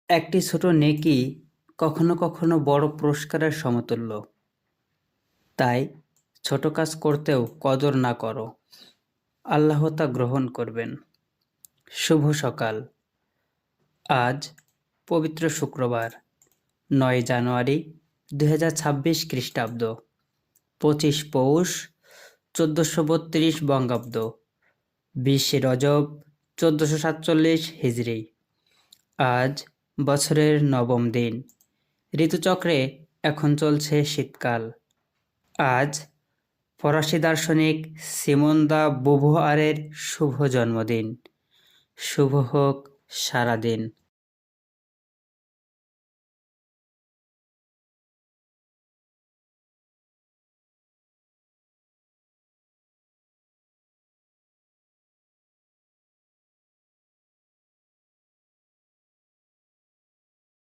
একটি ছোট নেকি কখনো কখনো বড় পুরস্কারের সমতুল্য। তাই ছোট কাজ করতেও কদর না করো, আল্লাহ তা গ্রহণ করবেন। শুভ সকাল। আজ পবিত্র শুক্রবার, 9 জানুয়ারি 2026 খ্রিস্টাব্দ, 25 পৌষ 1432 বঙ্গাব্দ, 20 রজব 1447 হিজরি। আজ বছরের নবম দিন। ঋতুচক্রে এখন চলছে শীতকাল। আজ ফরাসি দার্শনিক সিমন দা বুভুয়ারের শুভ জন্মদিন। শুভ হোক সারাদিন।